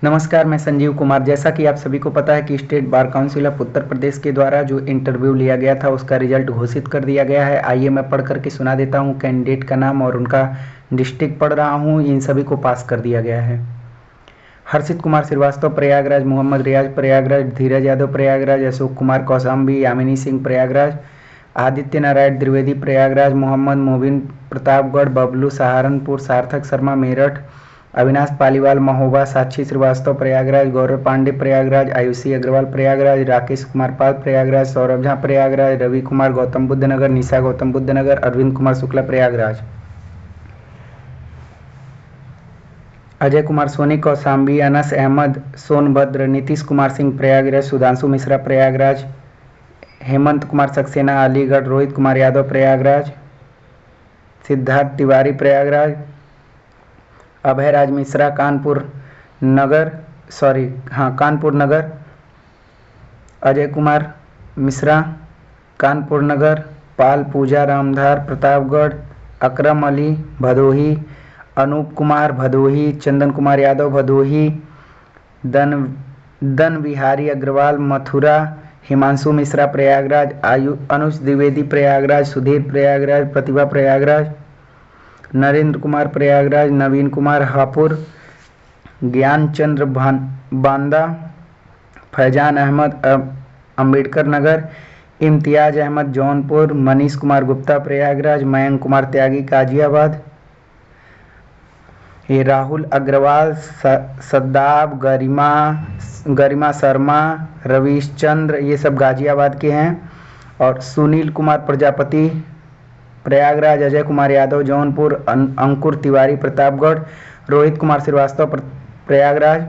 नमस्कार, मैं संजीव कुमार। जैसा कि आप सभी को पता है कि state bar council of Uttar Pradesh के द्वारा जो इंटरव्यू लिया गया था उसका रिजल्ट घोषित कर दिया गया है। आइए मैं पढ़ करके सुना देता हूँ कैंडिडेट का नाम और उनका डिस्ट्रिक्ट पढ़ रहा हूँ। इन सभी को पास कर दिया गया है। हर्षित कुमार श्रीवास्तव प्रयागराज, मोहम्मद रियाज प्रयागराज, धीरज यादव प्रयागराज, अशोक कुमार कौशाम्बी, यामिनी सिंह प्रयागराज, आदित्य नारायण द्विवेदी प्रयागराज, मोहम्मद मोबिन प्रतापगढ़, बबलू सहारनपुर, सार्थक शर्मा मेरठ, अविनाश पालीवाल महोबा, साक्षी श्रीवास्तव प्रयागराज, गौरव पांडे प्रयागराज, आयुषी अग्रवाल प्रयागराज, राकेश कुमार पाल प्रयागराज, सौरभ झा प्रयागराज, रवि कुमार गौतम बुद्ध नगर, निशा गौतम बुद्ध नगर, अरविंद कुमार शुक्ला प्रयागराज, अजय कुमार सोनी कौशाम्बी, अनस अहमद सोनभद्र, नीतीश कुमार सिंह प्रयागराज, सुधांशु मिश्रा प्रयागराज, हेमंत कुमार सक्सेना अलीगढ़, रोहित कुमार यादव प्रयागराज, सिद्धार्थ तिवारी प्रयागराज, अभय राज मिश्रा कानपुर नगर, अजय कुमार मिश्रा कानपुर नगर, पाल पूजा रामधार प्रतापगढ़, अकरम अली भदोही, अनूप कुमार भदोही, चंदन कुमार यादव भदोही, दन बिहारी अग्रवाल मथुरा, हिमांशु मिश्रा प्रयागराज, अनुज द्विवेदी प्रयागराज, सुधीर प्रयागराज, प्रतिभा प्रयागराज, नरेंद्र कुमार प्रयागराज, नवीन कुमार हापुड़, ज्ञानचंद्र बांदा, फैजान अहमद अंबेडकर नगर, इम्तियाज अहमद जौनपुर, मनीष कुमार गुप्ता प्रयागराज, मयंक कुमार त्यागी गाजियाबाद, ये राहुल अग्रवाल, सद्दाब, गरिमा शर्मा, रवीश चंद्र, ये सब गाजियाबाद के हैं। और सुनील कुमार प्रजापति प्रयागराज, अजय कुमार यादव जौनपुर, अंकुर तिवारी प्रतापगढ़, रोहित कुमार श्रीवास्तव प्रयागराज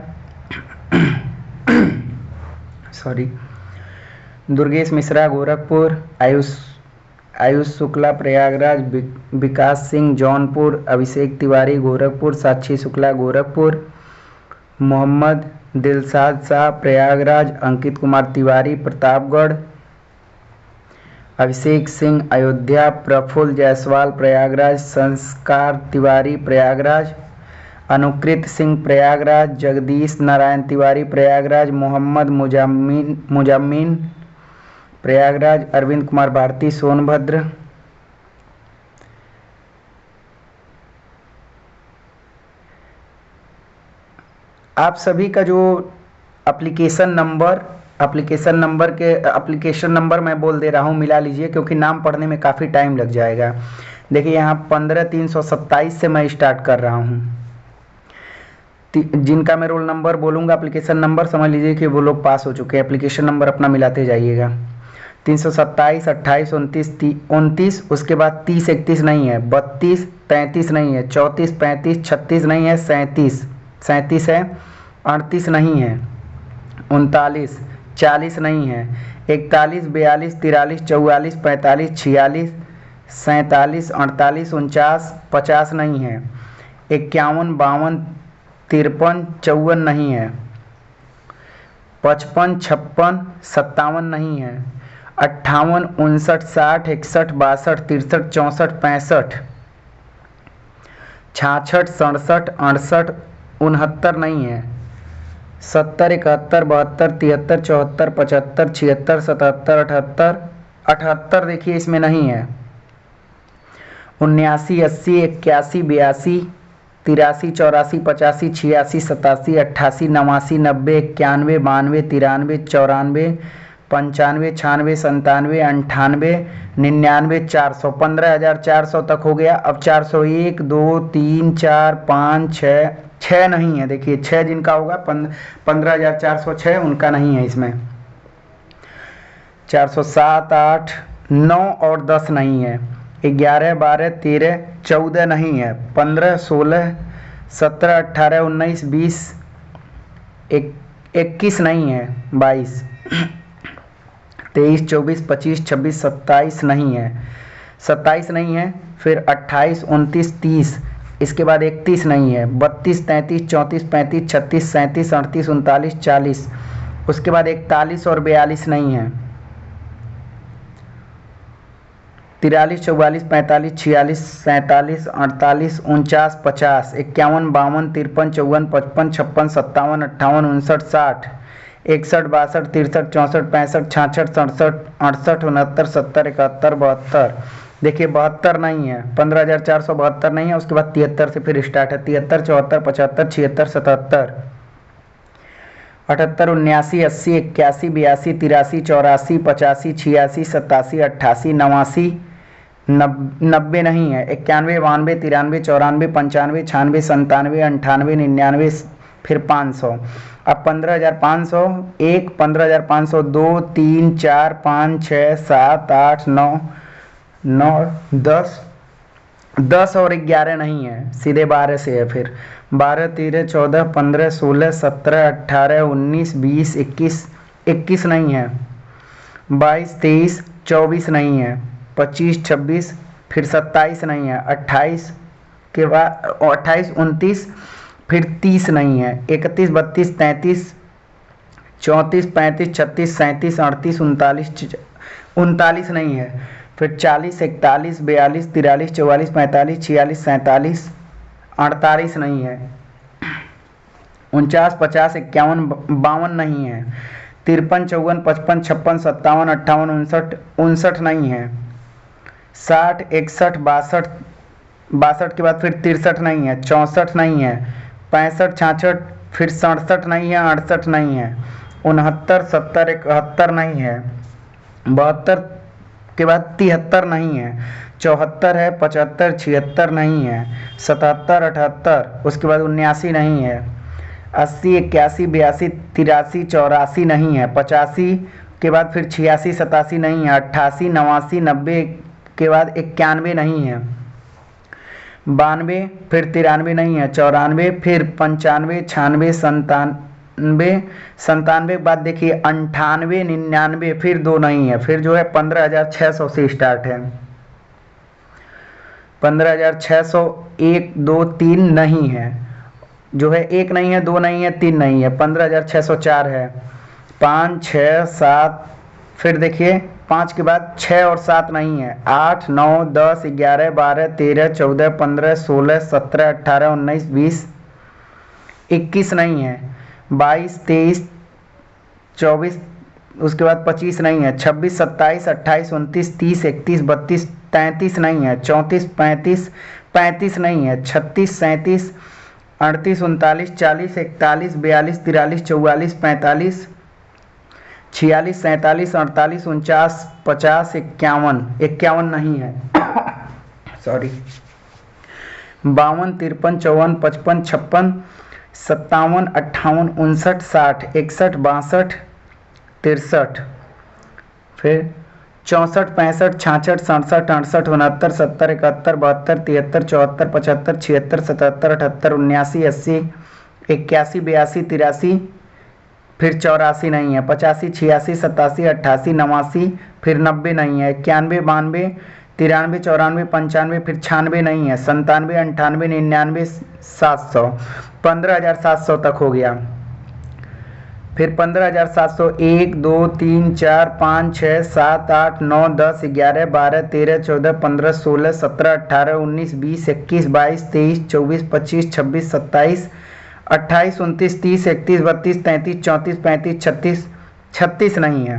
दुर्गेश मिश्रा गोरखपुर, आयुष शुक्ला प्रयागराज, विकास सिंह जौनपुर, अभिषेक तिवारी गोरखपुर, साक्षी शुक्ला गोरखपुर, मोहम्मद दिलशाद शाह प्रयागराज, अंकित कुमार तिवारी प्रतापगढ़, अभिषेक सिंह अयोध्या, प्रफुल्ल जायसवाल प्रयागराज, संस्कार तिवारी प्रयागराज, अनुकृत सिंह प्रयागराज, जगदीश नारायण तिवारी प्रयागराज, मोहम्मद मुजाम्मिन प्रयागराज, अरविंद कुमार भारती सोनभद्र, आप सभी का जो एप्लीकेशन नंबर मैं बोल दे रहा हूँ, मिला लीजिए क्योंकि नाम पढ़ने में काफ़ी टाइम लग जाएगा। देखिए यहाँ 15/327 से मैं स्टार्ट कर रहा हूँ। जिनका मैं रोल नंबर बोलूँगा, एप्लीकेशन नंबर समझ लीजिए कि वो लोग पास हो चुके हैं। एप्लीकेशन नंबर अपना मिलाते जाइएगा। 327, 28, 29, उसके बाद 30, 31 नहीं है, 32, 33 नहीं है, 34, 35, 36 नहीं है, 37 है, 38 नहीं है, 39, 40 नहीं है, 41, 42, 43, 44, 45, 46, 47, 48, 49, 50 नहीं है, 51, 52, 53, 54 नहीं है, 55, 56, 57 नहीं है, 58, 59, 60, 61, 62, 63, 64, 65, 66, 67, 68, 69 नहीं है, 70, 71, 72, 73, 74, 75, 76, 77, 78, 78 देखिए इसमें नहीं है, 79, 80, 81, 82, 83, 84, 85, 86, 88, 89, 90, 91, 92, 93, 94, 95, 96, 97, 99, 400, 15,400 तक हो गया। अब 401, 2, 3, 4, 5, 6 नहीं है। देखिए 6 जिनका होगा 15,406 उनका नहीं है इसमें। 407, 8, 9 और 10 नहीं है। 11, 12, 13, 14 नहीं है। 15, 16, 17, 18, 19, 20, 21 नहीं है। 22, 23, 24, 25, 26, 27 नहीं है। 27 नहीं है। फिर 28, 29, 30, इसके बाद 31 नहीं है। 32, 33, 34, 35, 36, 37, 38, 39, 40, उसके बाद 41 और 42 नहीं है। 43, 44, 45, 46, 47, 48, 49, 50, 51, 52, 53, 54, 55, 56, 57, 58, 59, 60, 61, 62, 63, 64, 65, 66, 67, 68, 69, 70, 71, 72। देखिए 72 नहीं है, 15,472 नहीं है, उसके बाद 73 से फिर स्टार्ट है। 73, 74, 75, 76, 77, 78, 79, 80, 81, 82, 83, 84, 85, 86, 87, 88, 89, 90 नहीं है। 91, 92, 93, 94, 95, 96, 97, 98, 99, फिर 500। अब 15,500 1, 15,500 2, 3, 4, 5, 6, 7, 8, 9, 10, 10 और 11 नहीं है, सीधे 12 से है। फिर 12, 13, 14, 15, 16, 17, 18, 19, 20, 21, 21 नहीं है। 22, 23, 24 नहीं है। 25, 26, फिर 27 नहीं है। 28 के बाद 28, 29, फिर 30 नहीं है। 31, 32, 33, 34, 35, 36, 37, 38, 39, 39 नहीं है। फिर 40, 41, 42, 43, 44, 45, 46, 47, 48 नहीं है। 49, 50, 51, 52 नहीं है। 53, 54, 55, 56, 57, 58, 59, 59 नहीं है। 60, 61, 62, 62 के बाद फिर 63 नहीं है। 64 नहीं है। 65, 66, फिर 67 नहीं है। 68 नहीं है। 69, 70, 71 नहीं है। 72 के बाद 73 नहीं है। 74 है। 75, 76 नहीं है। 77, 78, उसके बाद 79 नहीं है। 80, 81, 82, 83, 84 नहीं है। 85 के बाद फिर 86, 87 नहीं है। 88, 89, 90 के बाद 91 नहीं है। 92, फिर 93 नहीं है। 94, फिर 95, 96, 97, 97 के बाद देखिए 98, 99, फिर 2 नहीं है। फिर जो है 15,600 से स्टार्ट है। 15,600 1, 2, 3 नहीं है। जो है 1 नहीं है, 2 नहीं है, 3 नहीं है। 15,604 है। 5, 6, 7, फिर देखिए 5 के बाद 6 और 7 नहीं है। 8, 9, 10, 11, 12, 13, 14, 15, 16, 17, 18, 19, 20, 21 नहीं है। 22, 23, 24, उसके बाद 25 नहीं है। 26, 27, 28, 29, 30, 31, 32, 33 नहीं है। 34, 35, 35 नहीं है। 36, 37, 38, 39, 40, 41, 42, 43, 44, 45, 46, 47, 48, 49, 50, 51, 51 नहीं है। सॉरी। 52, 53, 54, 55, 56, 57, 58, 59, 60, 61, 62, 63, फिर 64, 65, 66, 67, 68, 69, 70, 71, 72, 73, 74, 75, 76, 77, 78, 79, 80, 81, 82, 83, फिर 84 नहीं है। 85, 86, 87, 88, 89, फिर 90 नहीं है। 91, 92, 93, 94, 95, फिर 96 नहीं है। 97, 98, 99, 700, 15,700 तक हो गया। फिर 15,700 1, 2, 3, 4, 5, 6, 7, 8, 9, 10, 11, 12, 13, 14, 15, 16, 17, 18, 19, 20, 21, 22, 23, 24, 25, 26, 27, 28, 29, 30, 31, 32, 33, 34, 35, 36, 36 नहीं है।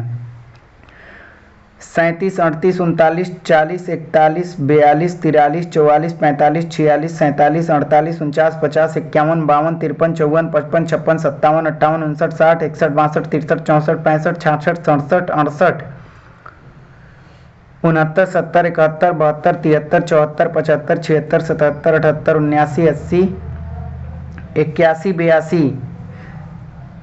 37, 38, 39, 40, 41, 42, 43, 44, 45, 46, 47, 48, 49, 50, 51, 52, 53, 54, 55, 56, 57, 58, 59, 60, 61, 62, 63, 64, 65, 66, 67, 68, 69, 70, 71, 72, 73, 74, 75, 76, 77, 78, 79, 80, 81, 82,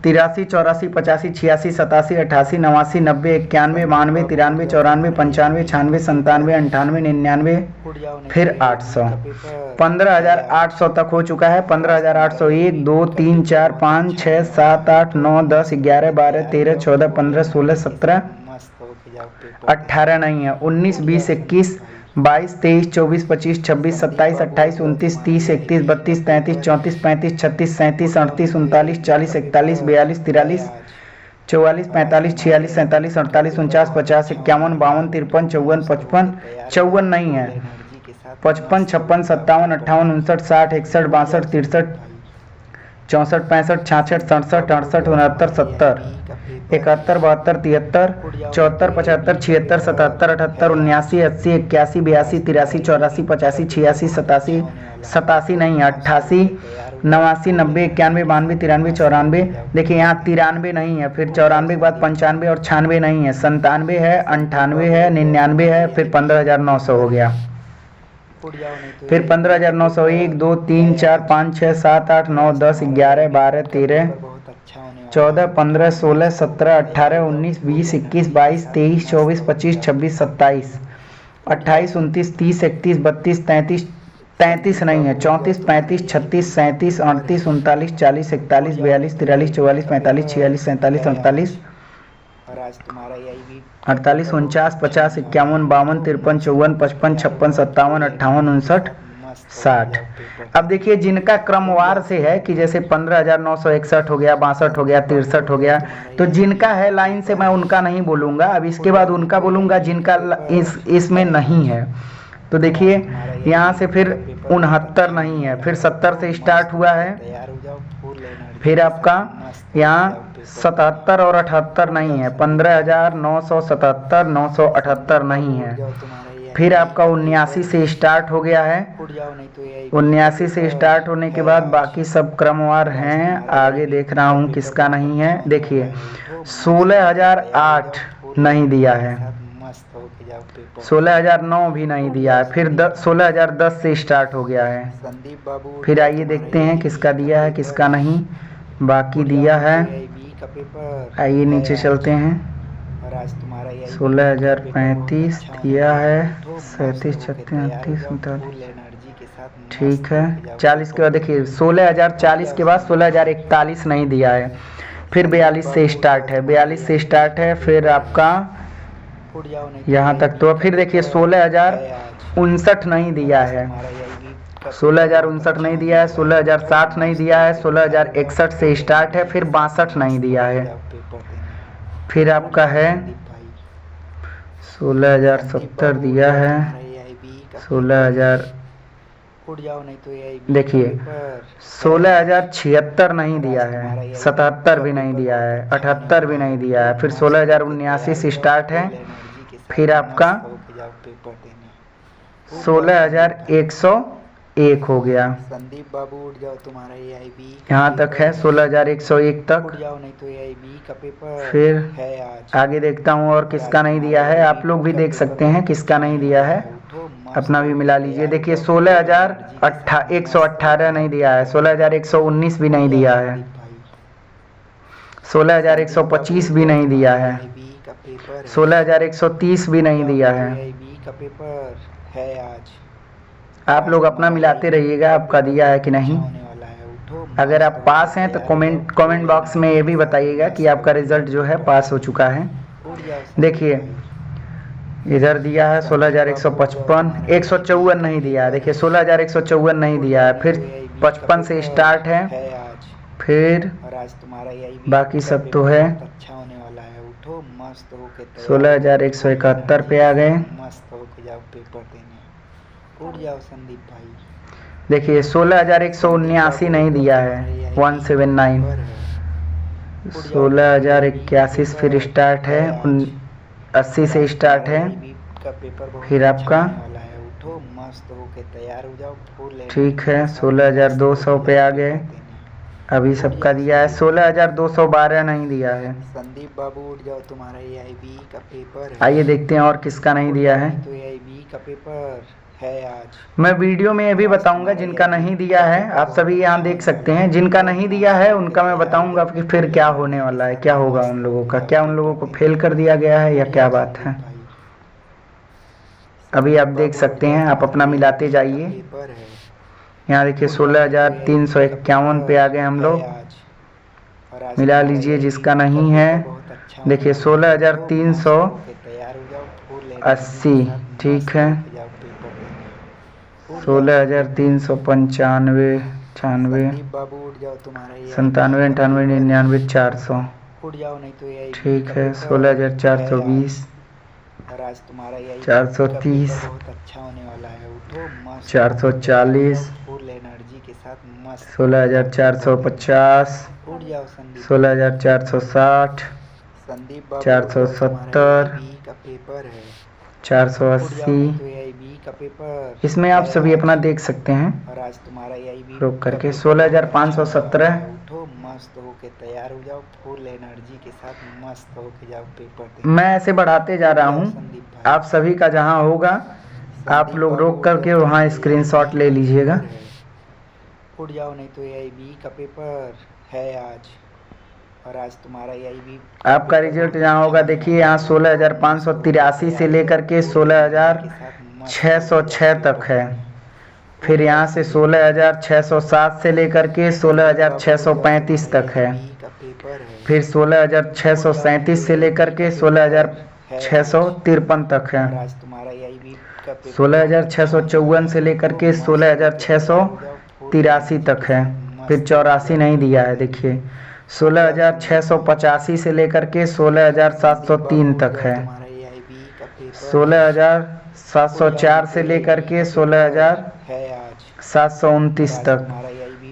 83, 84, 85, 86, 87, 88, 89, 90, 91, 92, 93, 94, 95, 96, 97, 98, 99, फिर 800। 15,800 तक हो चुका है। 15,800 1, 2, 3, 4, 5, 6, 7, 8, 9, 10, 11, 12, 13, 14, 15, 16, 17, 18 नहीं है। 19, 20, 21, 22, 23, 24, 25, 26, 27, 28, 29, 30, 31, 32, 33, 34, 35, 36, 37, 38, 39, 40, 41, 42, 43, 44 45 46 47 48 49 50 51 52 53 54 55 54 नहीं है, 55 56 57 58 59 60 61 62 63 64 65 66 67 68 69 70 71 72 73 74 75 76 77 78 79 80 81 82 83 84 85 86 87 87 नहीं 88 89 90 91 92 93 94 देखिए यहाँ 93 नहीं है, फिर 94 के बाद 95 और 96 नहीं है, 97 है, 98 है, 99 है, फिर 15,900 हो गया। फिर 15,901 2 3 4 5 6 7 8 9 10 11 12 13 14 15 16 17 18 19 20 21 22 23 24 25 26 27 28 29 30 31 32 33 33 नहीं है, 34 35 36 37 38 39 40 41 42 43 44 45 46 47 48 और आज तुम्हारा यही भी 48 49 50 51 52 53 54 55 56 57 58 59 60। अब देखिए जिनका क्रमवार से है कि जैसे 15,961 हो गया, 62 हो गया, 63 हो गया, तो जिनका है लाइन से मैं उनका नहीं बोलूँगा, अब इसके बाद उनका बोलूँगा जिनका इसमें नहीं है। तो देखिए यहाँ से फिर 69 नहीं है, फिर 70 से स्टार्ट हुआ है, तैयार हो जाओ फुल एनर्जी। फिर आपका यहाँ 77 और 78 नहीं है, 15,977 978 नहीं है, फिर आपका 79 से स्टार्ट हो गया है, उठ जाओ नहीं तो यही 79 से स्टार्ट होने के बाद बाकी सब क्रमवार हैं, आगे देख रहा हूँ किसका नहीं है। देखिए 16,008 नहीं दिया है, मस्त होके जाओ पेपर। 16,009 भी नहीं दिया है, फिर 16,010 से स्टार्ट हो गया है। संदीप बाबू फिर आइए देखते हैं किसका दिया है किसका नहीं, बाकी दिया है। बी का पेपर आइए नीचे चलते हैं। और आज तुम्हारा यही 16,035 दिया है, 37 36 38 39 फुल एनर्जी के साथ मस्त ठीक है। होके जाओ। 40 के बाद देखिए 16,040 के बाद 16,041 नहीं दिया है, फिर 42 से स्टार्ट है, 42 से स्टार्ट है, फिर आपका उठ जाओ नहीं तो यहाँ तक। तो फिर देखिए 16,059 नहीं दिया है, तुम्हारा यही भी 16,059 नहीं दिया है, 16,060 नहीं दिया है, 16,061 से स्टार्ट है, फिर 62 नहीं दिया है, पेपर देने फिर आपका है संदीप भाई 16,070 दिया है, 16,000 उठ जाओ नहीं तो यही देखिए 16,076 नहीं दिया है, 77 भी नहीं दिया है, 78 भी नहीं दिया है, फिर 16,079 से स्टार्ट है, फिर आपका 16,101 हो गया। संदीप बाबू उठ जाओ तुम्हारा यही भी यहाँ तक है 16,101 तक। उठ जाओ नहीं तो यही भी का पेपर फिर है आज। आगे देखता हूँ और किसका नहीं दिया है, आप लोग भी देख सकते हैं किसका नहीं दिया है, अपना भी मिला लीजिए। देखिए 16,118 नहीं दिया है, 16,119 भी नहीं दिया है, 16,125 भी नहीं दिया है, 16,130 भी नहीं दिया है। का पेपर है आज। आप लोग अपना मिलाते रहिएगा आपका दिया है कि नहीं। होने वाला है उठो। अगर आप पास हैं तो कमेंट बॉक्स में ये भी बताइएगा कि आपका रिजल्ट जो है पास हो चुका है। उठ जाओ। देखिए इधर दिया है 16,155, 154 नहीं दिया है, देखिए 16,154 नहीं दिया है, फिर 55 से स्टार्ट है, आज फिर और आज तुम्हारा यही बाकी सब तो है। अच्छा होने वाला है उठो मस्त होके 16,171 पे आ गए। मस्त होके जाओ पेपर देने। उठ जाओ संदीप भाई। देखिए 16,179 नहीं दिया है, 179, 16,081 फिर स्टार्ट है, 80 से स्टार्ट है, फिर आपका उठो मस्त होके तैयार हो जाओ फुल। ठीक है 16,200 पे आ गए। अभी सबका दिया है, 16,212 नहीं दिया है। संदीप बाबू उठ जाओ तुम्हारा AIB का पेपर है। आइए देखते हैं और किसका नहीं दिया है। तो AIB का पेपर है आज। मैं वीडियो में ये भी बताऊंगा जिनका नहीं दिया है, आप सभी यहाँ देख सकते हैं, जिनका नहीं दिया है उनका मैं बताऊंगा कि फिर क्या होने वाला है, क्या होगा उन लोगों का, क्या उन लोगों को फेल कर दिया गया है या क्या बात है। अभी आप देख सकते हैं, आप अपना मिलाते जाइए। पेपर है यहाँ देखिए 16,351 पे आ गए हम लोग, मिला लीजिए जिसका नहीं है। देखिए 16,380 ठीक है, 16,395 96 बाबू उठ जाओ तुम्हारा 97 98 99 400 उठ जाओ नहीं तो ये ठीक का है। पेपर 16,420, और आज तुम्हारा यही का 430, पेपर बहुत अच्छा होने वाला है। उठो मस्त हो के तैयार हो 440, जाओ फुल एनर्जी के साथ मस्त हो के जाओ पेपर देने। 16,450, उठ जाओ संदीप भाई। 16,460, संदीप बाबू उठ जाओ, तुम्हारा 470, AIB का पेपर है। उठ जाओ 480। नहीं तो AIB का पेपर इसमें आप है सभी अपना आज। देख सकते हैं और आज तुम्हारा AIB रोक का करके। पेपर बहुत अच्छा होने वाला 16,517, है। उठो मस्त हो के तैयार हो जाओ फुल एनर्जी के साथ मस्त हो के जाओ पेपर देने। मैं ऐसे बढ़ाते जा उठ रहा जाओ हूँ। संदीप भाई। आप सभी का जहाँ होगा आप संदीप लोग बाबू रोक उठ जाओ, करके वहाँ तुम्हारा स्क्रीनशॉट AIB ले का लीजिएगा। पेपर है। उठ जाओ नहीं तो AIB का पेपर है आज। और आज तुम्हारा AIB का आपका पेपर रिजल्ट बहुत जहाँ अच्छा होगा होने देखिए, वाला यहाँ है। उठो मस्त हो के 16,583 से तैयार हो जाओ लेकर के फुल एनर्जी के साथ मस्त हो के जाओ 16,600 तक पेपर है। देने। उठ फिर जाओ यहाँ से संदीप भाई। 16,607 से लेकर के संदीप बाबू उठ जाओ, तुम्हारा 16,635 तक है। AIB का पेपर है। फिर उठ जाओ नहीं तो 16,637 से लेकर AIB का के पेपर है आज। 16,653 तक है। और आज तुम्हारा AIB का पेपर बहुत अच्छा होने वाला 16,654 है। से लेकर उठो के मस्त हो के तैयार हो जाओ फुल 16,683 एनर्जी तक के है। साथ फिर मस्त हो के 84 जाओ नहीं दिया पेपर है देने। देखिए। उठ जाओ संदीप भाई। 16,685 से लेकर के संदीप बाबू 16,703 उठ तक जाओ, है। तुम्हारा AIB का पेपर है। उठ जाओ नहीं 16,704 तो से लेकर AIB के का पेपर है आज। और 16,729 आज तक। तुम्हारा AIB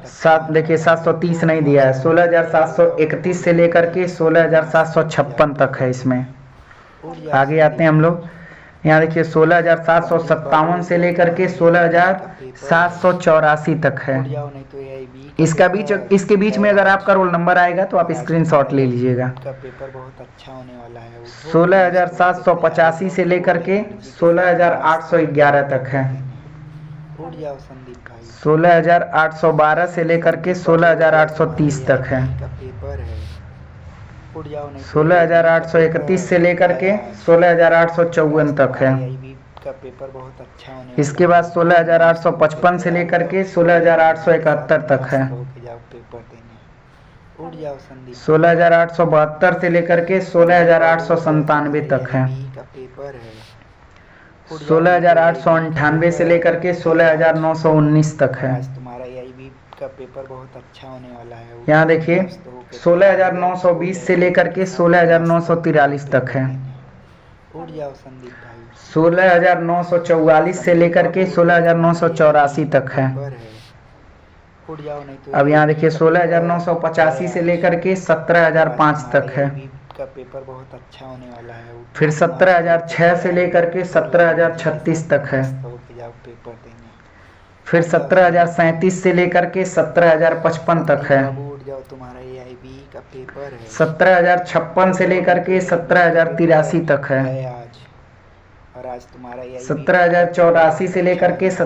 का पेपर बहुत अच्छा 16,007 होने देखिए, वाला है। 730 उठो नहीं दिया है। मस्त हो के तैयार हो जाओ 16,731 फुल से लेकर एनर्जी के के साथ मस्त हो के जाओ 16,756 तक पेपर है देने। इसमें। उठ जाओ आगे आते संदीप हैं हम भाई। लोग। यहाँ देखिए संदीप बाबू 16,757 उठ से जाओ, लेकर के तुम्हारा AIB का पेपर है। 16,784 तक है। उठ जाओ नहीं तो AIB का इसके पेपर बीच है में अगर आज। आपका रोल नंबर आएगा तो आप और आज तुम्हारा स्क्रीनशॉट ले AIB लीजिएगा। का पेपर बहुत अच्छा होने वाला है। उठो मस्त हो के तैयार हो 16,785 जाओ से लेकर फुल के एनर्जी के साथ मस्त हो के जाओ 16,811 तक है। पेपर देने। उठ जाओ संदीप भाई। 16,812 से लेकर के संदीप बाबू उठ जाओ, तुम्हारा 16,830 तक है। AIB का पेपर है। उठ जाओ नहीं तो AIB का 16,831 से पेपर लेकर है के आज। और आज 16,854 तक तुम्हारा है। AIB का पेपर बहुत अच्छा होने वाला इसके है। बाद उठो मस्त हो के 16,855 से तैयार हो लेकर जाओ के फुल एनर्जी के साथ 16,871 तक है। मस्त हो के जाओ पेपर देने। उठ जाओ संदीप भाई। 16,872 से लेकर के संदीप बाबू उठ जाओ, 16,897 तुम्हारा तक है। AIB का पेपर है। उठ जाओ नहीं तो AIB का 16,898 से लेकर के पेपर है आज। 16,919 तक और है। आज तुम्हारा AIB का पेपर बहुत अच्छा होने वाला है। यहाँ उठो देखिए मस्त हो के तैयार हो जाओ फुल 16,920 से एनर्जी लेकर के के साथ मस्त हो के जाओ 16,943 तक पेपर है। देने। उठ जाओ संदीप भाई। 16,944 से संदीप लेकर बाबू के उठ जाओ, तुम्हारा 16,984 AIB का तक है। पेपर है। उठ जाओ नहीं तो अब यहाँ AIB देखिए का पेपर 16,985 है से आज। लेकर के और आज 17,005 तुम्हारा तक है। AIB का पेपर बहुत अच्छा होने वाला है। फिर उठो मस्त हो के 17,006 से तैयार हो लेकर जाओ के फुल एनर्जी के 17,036 साथ तक है। मस्त हो के जाओ पेपर देने। फिर उठ जाओ संदीप भाई। 17,037 से लेकर के 17,055 तक संदीप है। बाबू उठ जाओ, तुम्हारा AIB का पेपर है। 17,056 उठ से जाओ लेकर नहीं तो के AIB का 17,083 पेपर तक है। है आज। और आज तुम्हारा AIB का पेपर 17,084 बहुत से अच्छा लेकर होने के वाला है।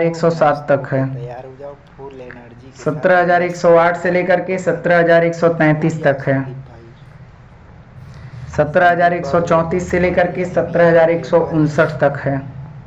उठो 17,107 मस्त हो तक के है। तैयार हो जाओ फुल एनर्जी के साथ मस्त हो 17,108 के से जाओ लेकर के पेपर देने। उठ 17,133 जाओ तक है। संदीप भाई। संदीप बाबू उठ 17,134 जाओ, से तुम्हारा लेकर के AIB का पेपर है। 17,159 तक है।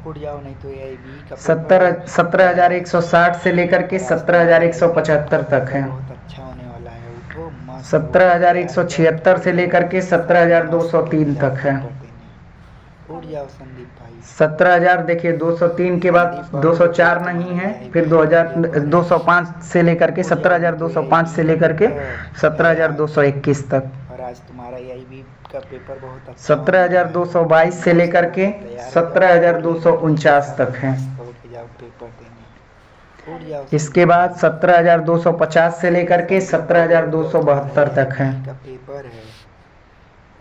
उठ जाओ नहीं तो AIB का पेपर है आज। 17,160 से लेकर के और आज तुम्हारा AIB का 17,175 तक पेपर है। बहुत अच्छा होने वाला है। उठो मस्त हो के तैयार हो जाओ 17,176 फुल से लेकर एनर्जी के के साथ मस्त हो के 17,203 जाओ तक है। पेपर देने। उठ जाओ संदीप भाई। 17,000 देखिए 203 के बाद संदीप बाबू उठ जाओ, 204 नहीं तुम्हारा है। फिर AIB का 2000 पेपर है। 205 से लेकर के उठ जाओ नहीं तो 17,205 AIB से का लेकर के पेपर है आज। 17,221 तक। और आज तुम्हारा AIB का पेपर बहुत अच्छा होने वाला है। उठो 17,222 से मस्त लेकर हो के के तैयार हो जाओ फुल एनर्जी के 17,249 साथ तक है। मस्त हो के जाओ पेपर देने। उठ जाओ इसके संदीप बाद भाई। 17,250 से लेकर के संदीप बाबू उठ जाओ, तुम्हारा 17,272 तक है। AIB का पेपर है।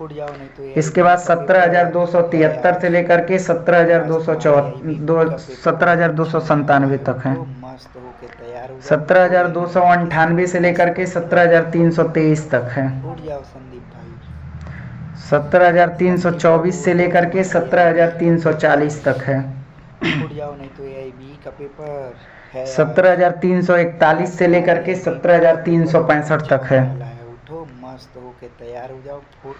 उठ जाओ नहीं तो इसके AIB बाद का पेपर है 17,273 से आज। लेकर के और आज तुम्हारा AIB का पेपर बहुत अच्छा होने वाला 17,297 है। तक है। उठो मस्त हो के तैयार हो जाओ फुल एनर्जी के साथ 17,298 से लेकर मस्त के हो के जाओ पेपर देने। 17,323 तक है। उठ जाओ संदीप भाई। संदीप 17,324 बाबू से उठ जाओ, लेकर के तुम्हारा AIB का पेपर 17,340 है। तक है। उठ जाओ नहीं तो AIB का पेपर है आज। 17,341 आज से लेकर तुम्हारा के AIB का पेपर बहुत 17,365 अच्छा तक होने है। वाला है। उठो मस्त हो के तैयार हो जाओ फुल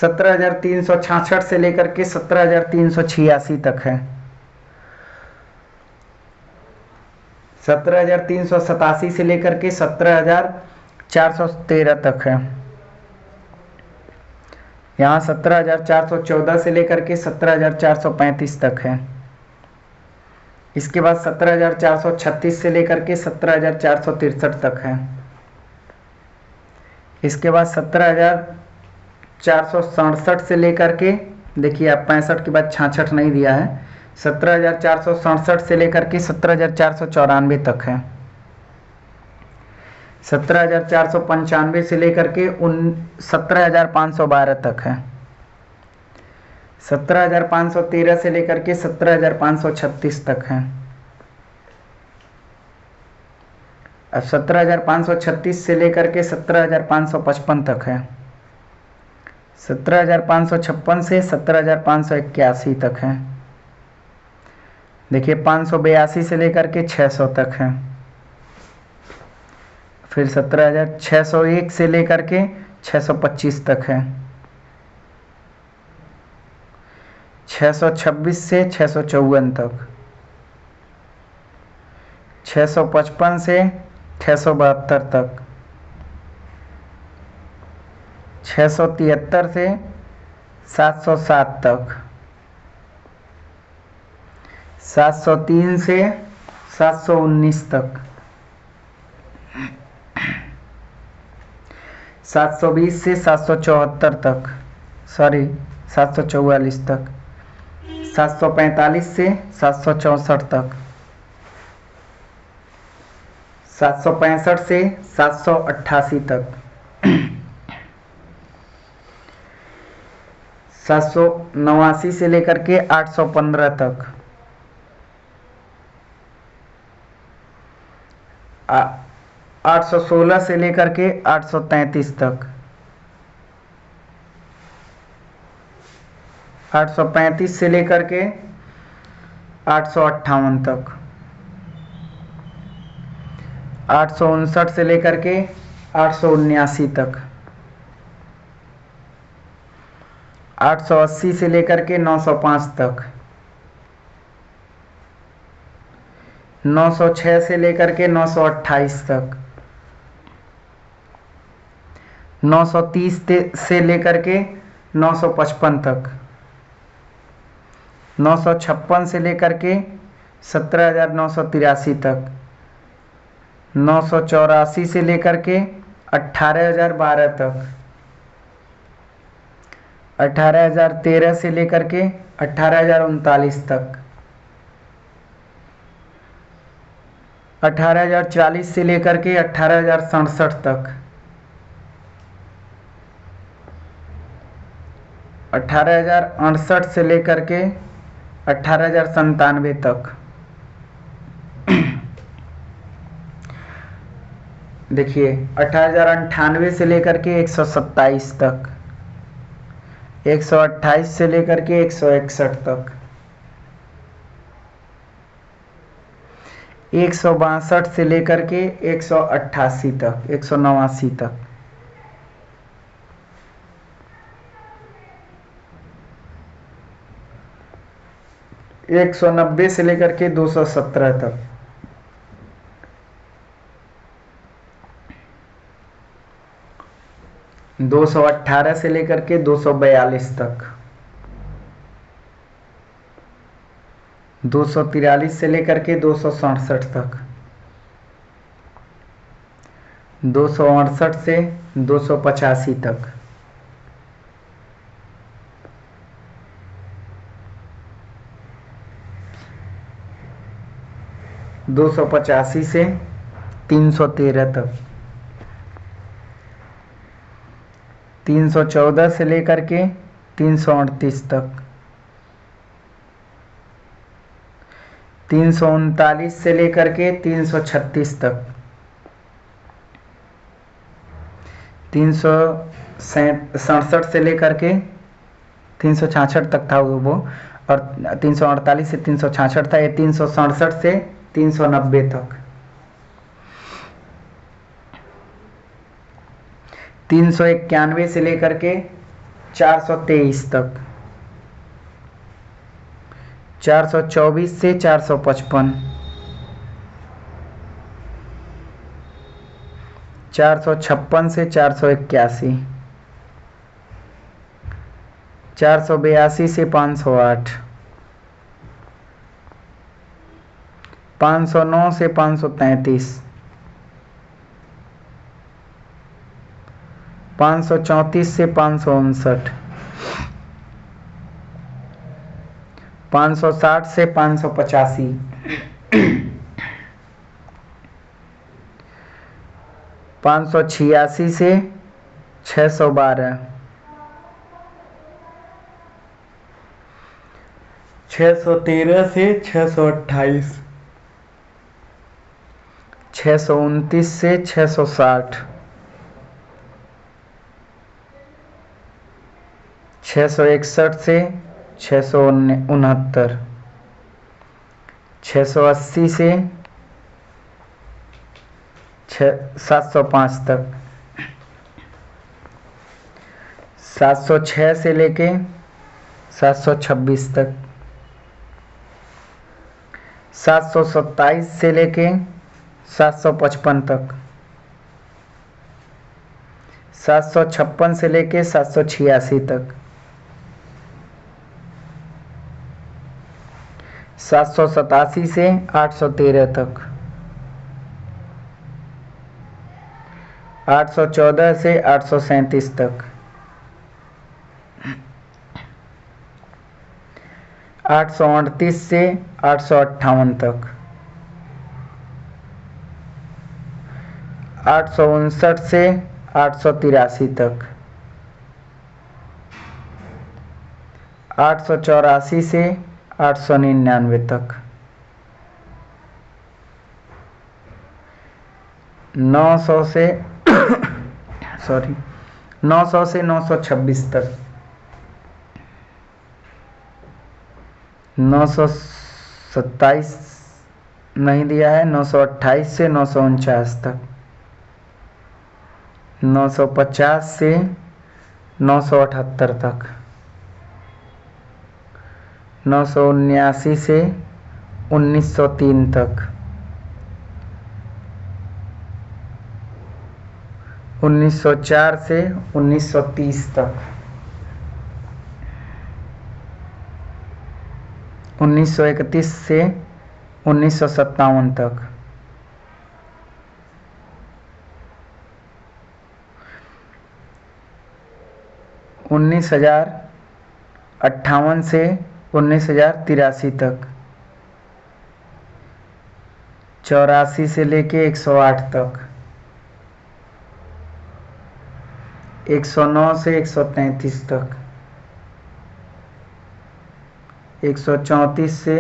17,366 से लेकर के 17,386 तक है। 17,387 से लेकर के 17,413 तक है। यहाँ 17,414 से लेकर के 17,435 तक है। इसके बाद 17,436 से लेकर के 17,463 तक है। इसके बाद 17,467 से लेकर के, देखिए आप 65 के बाद 66 नहीं दिया है, 17,467 से लेकर के 17,494 तक है। 17,495 से लेकर के 17,512 तक है। 17,513 से लेकर के 17,536 तक है। अब 17,536 से लेकर के 17,555 तक है। 17,556 से 17,581 तक है। देखिए 582 से लेकर के 600 तक है। फिर 17,601 से लेकर के 625 तक है। 626 से 654 तक, 655 से 672 तक, 673 से 707 तक, 703 से 719 तक, 720 से 774 तक, 744 तक, 745 से 764 तक, 765 से 788 तक, 789 से लेकर के 815 तक, 816 से लेकर के 833 तक, 835 से लेकर के 858 तक, 859 से लेकर के 879 तक, 880 से लेकर के 905 तक, 906 से लेकर के 928 तक, 930 से लेकर के 955 तक, 956 से लेकर के 17,983 तक, 984 से लेकर के 18,012 तक, 18,013 से लेकर के 18,039 तक, 18,040 से लेकर के 18,067 तक, 18,068 से लेकर के 18,097 तक। देखिए 18,098 से लेकर के 127 तक, 128 से लेकर के 161 तक, 162 से लेकर के 188 तक, 189 तक, 190 से लेकर के 217 तक, 218 से लेकर के 242 तक, 243 से लेकर के 267 तक, 268 से 285 तक, 285 से 313 तक, 314 से लेकर के 338 तक, 339 से लेकर के 336 तक, 367 से लेकर के 366 तक था वो, और 348 से 366 था, ये 367 से 390 तक, 391 से लेकर के 423 तक, 424 से 455, 456 से 481, 482 से 508, 509 से 533, 534 से 559, 560 से 585, 586 से 612, 613 से 628, 629 से 660, 661 से 669, 680 से 705 तक, 706 से लेके 726 तक, 727 से लेके 755 तक, 756 से लेके 786 तक, 787 से 813 तक, 814 से 837 तक, 838 से 858 तक, 859 से 883 तक, 884 से 899 तक, 900 से 900 से 926 तक, 927 नहीं दिया है, 928 से 949 तक, 950 से 978 तक, 979 से 1903 तक, 1904 से 1930 तक, 1931 से 1957 तक, 19,058 से 19,083 तक, 84 से लेके 108 तक, 109 से 133 तक, 134 से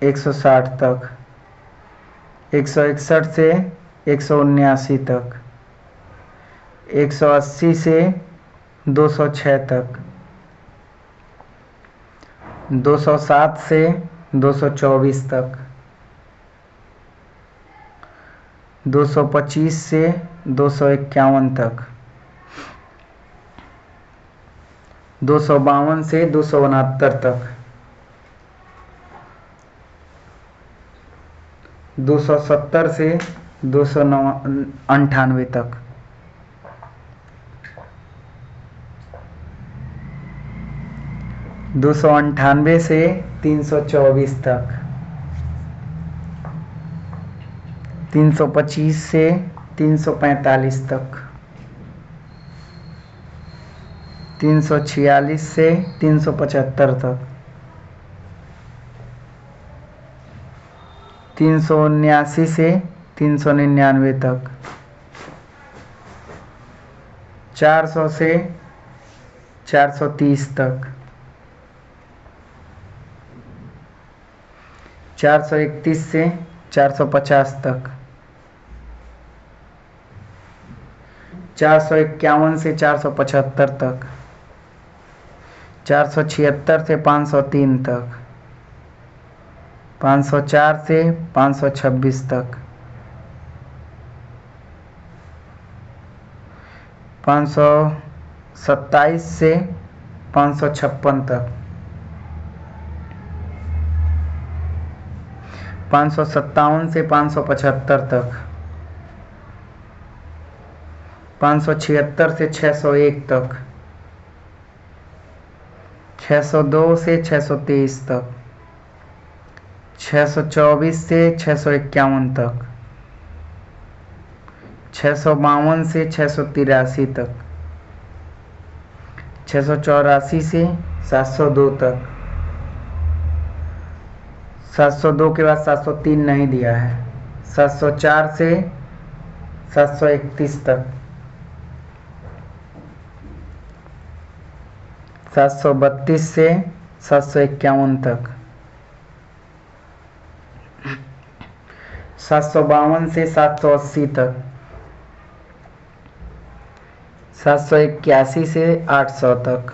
160 तक, 161 से 179 तक, 180 से 206 तक, 207 से 224 तक, 225 से 251 तक, 252 से 269 तक, 270 से 298 तक, 298 से 324 तक, 325 से 345 तक, 346 से 375 तक, 379 से 399 तक, 400 से 430 तक, 431 से 450 तक, 451 से 475 तक, 476 से 503 तक, 504 से 526 तक, 527 से 556 तक, 557 से 575 तक, 576 से 601 तक, 602 से 623 तक, 624 से 651 तक, 652 से 683 तक, 684 से 702 तक, 702 के बाद 703 नहीं दिया है, 704 से 731 तक, 732 से 751 तक, 752 से 780 तक, 781 से 800 तक,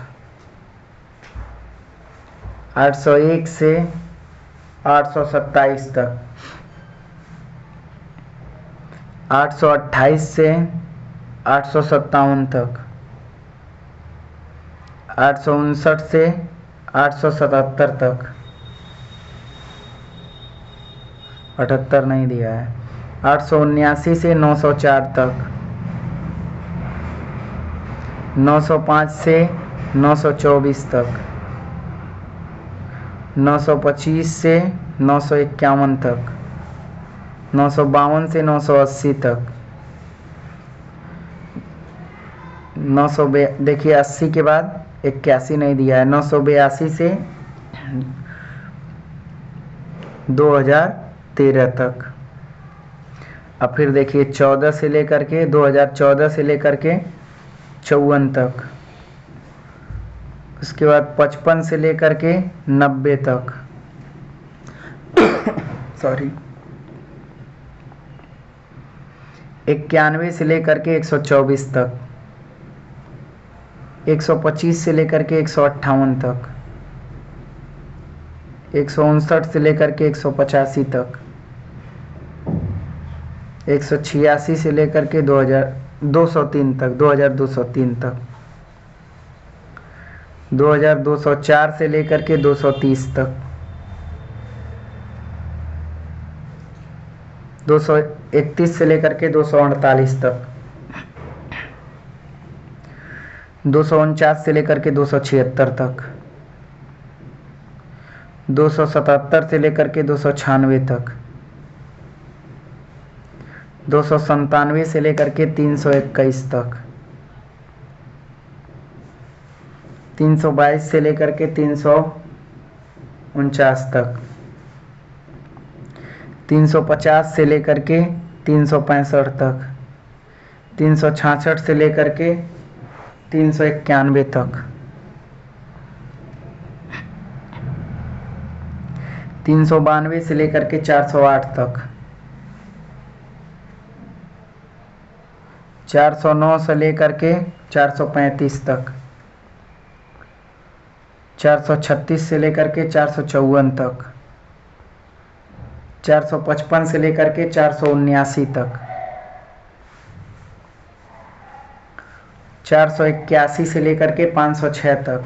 801 से 827 तक, 828 से 857 तक, 859 से 877 तक, 78 नहीं दिया है, 879 से 904 तक, 905 से 924 तक, 925 से 951 तक, 952 से 980 तक, 900 देखिए 80 के बाद 81 नहीं दिया है, 982 से 2013 तक। अब फिर देखिए 14 से लेकर के 2014 से लेकर के 54 तक, उसके बाद 55 से लेकर के 90 तक सॉरी, 91 से लेकर के 124 तक, 125 से लेकर के 158 तक, 159 से लेकर के 185 तक, 186 से लेकर के 2203 तक, 2203 तक, 2204 से लेकर के 230 तक, 231 से लेकर के 248 तक, 249 से लेकर के 276 तक, 277 से लेकर के 296 तक, 297 से लेकर के 321 तक, 322 से लेकर के 349 तक, 350 से लेकर के 365 तक, 366 से लेकर के 391 तक, 392 से लेकर के 408 तक, 409 से लेकर के 435 तक, 436 से लेकर के 454 तक, 455 से लेकर के 479 तक, 481 से लेकर के 506 तक,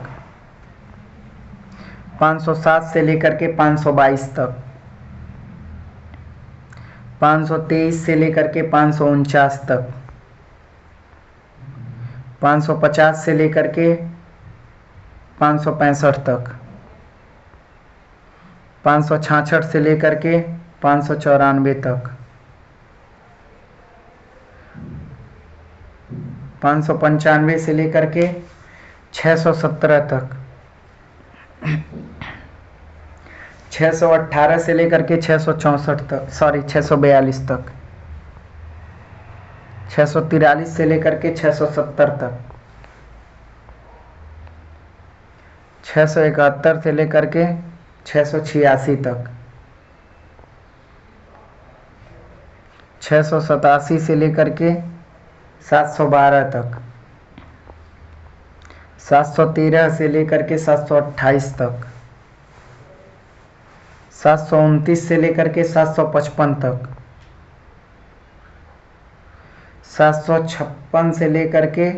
507 से लेकर के 522 तक, 523 से लेकर के 549 तक, 550 से लेकर के 565 तक, 566 से लेकर के 594 तक, 595 से लेकर के 617 तक, 618 से लेकर के 664 तक, सॉरी 642 तक, 643 से लेकर के 670 तक, 671 से लेकर के 686 तक, 687 से लेकर के 712 तक, 713 से लेकर के 728 तक, 729 से लेकर के 755 तक, 756 से लेकर के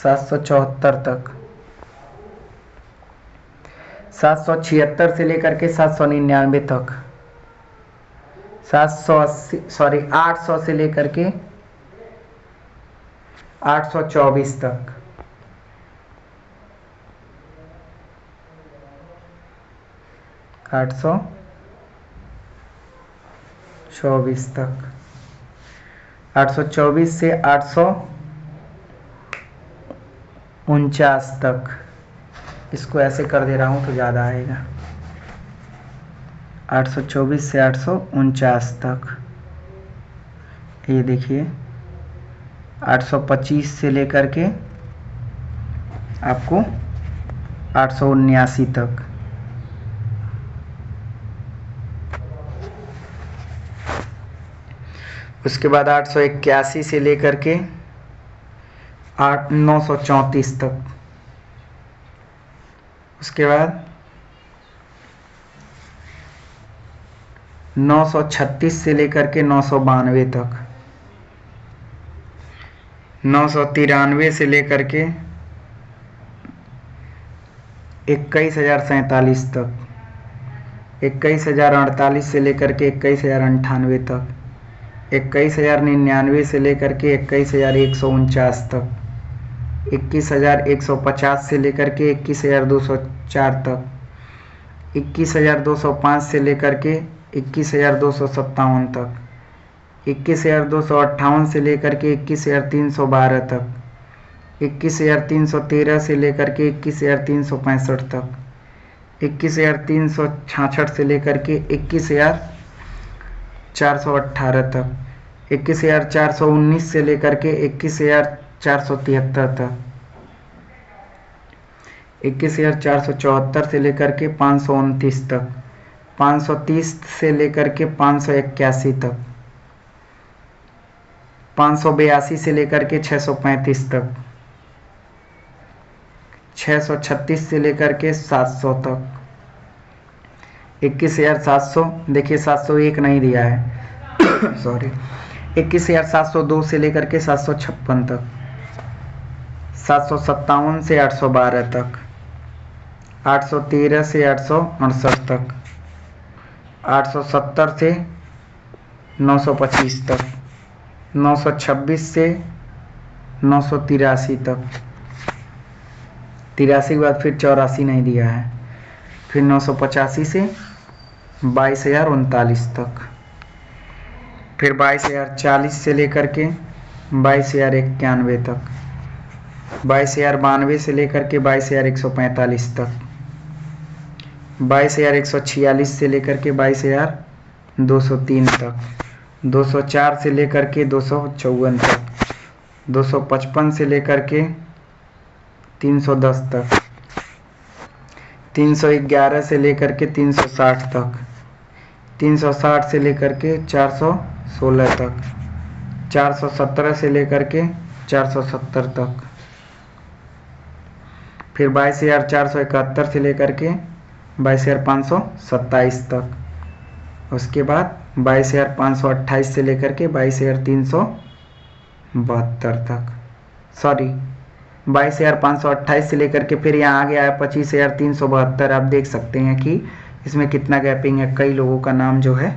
774 तक, 776 से लेकर के 799 तक, 800 से लेकर के 824 तक, 824 तक। 824 से 849 तक। इसको ऐसे कर दे रहा हूँ तो ज़्यादा आएगा। 824 से 849 तक। ये देखिए 825 से लेकर के आपको 879 तक। उसके बाद 881 से लेकर के 934 तक। उसके बाद 936 से लेकर के 992 तक। 993 से लेकर के 21,047 तक। 21,048 से लेकर के 21,098 तक। 21,099 से लेकर के 21,149 तक। 21,150 से लेकर के 21,204 तक। 21,205 से लेकर के 21,257 तक। 21,258 से लेकर के 21,312 तक। 21,313 से लेकर के 21,365 तक। 21,366 से लेकर के 21,418 तक। 21,419 से लेकर के 21,473 तक। 21,474 से लेकर के 529 तक। 530 से लेकर के 581 तक। 582 से लेकर के 635 तक। 636 से लेकर के 700 तक। 21,700, देखिए 701 नहीं दिया है सॉरी। 21,702 से लेकर के 756 तक। 757 से 812 तक। 813 से 868 तक। 870 से 925 तक। 926 से 983 तक। 83 के बाद फिर 84 नहीं दिया है। फिर 985 से 22,039 तक। फिर 22,040 से लेकर के 22,091 तक। 22,092 से लेकर के 22,145 तक। 22,146 से लेकर के 22,203 तक। 204 से लेकर के 254 तक। 255 से लेकर के 310 तक। 311 से लेकर के 360 तक। 360 से लेकर के 416 तक। 417 से लेकर के 470 तक। फिर 22,471 से लेकर के 22,527 तक। उसके बाद 22,528 से लेकर के 22,372 तक। सॉरी 22,528 से लेकर के फिर यहाँ आ गया है 25,372। आप देख सकते हैं कि इसमें कितना गैपिंग है। कई लोगों का नाम जो है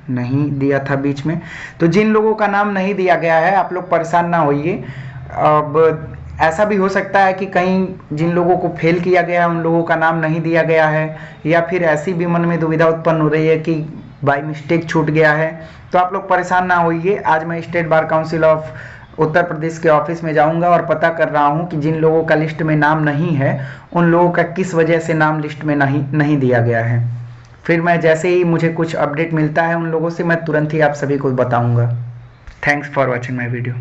नहीं दिया था बीच में। तो जिन लोगों का नाम नहीं दिया गया है आप लोग परेशान ना होइए। अब ऐसा भी हो सकता है कि कहीं जिन लोगों को फेल किया गया है उन लोगों का नाम नहीं दिया गया है, या फिर ऐसी भी मन में दुविधा उत्पन्न हो रही है कि बाय मिस्टेक छूट गया है। तो आप लोग परेशान ना होइए। आज मैं state bar council of Uttar Pradesh के ऑफिस में जाऊंगा और पता कर रहा हूं कि जिन लोगों का लिस्ट में नाम नहीं है उन लोगों का किस वजह से नाम लिस्ट में नहीं दिया गया है। फिर मैं जैसे ही मुझे कुछ अपडेट मिलता है उन लोगों से मैं तुरंत ही आप सभी को बताऊंगा। Thanks for watching my video.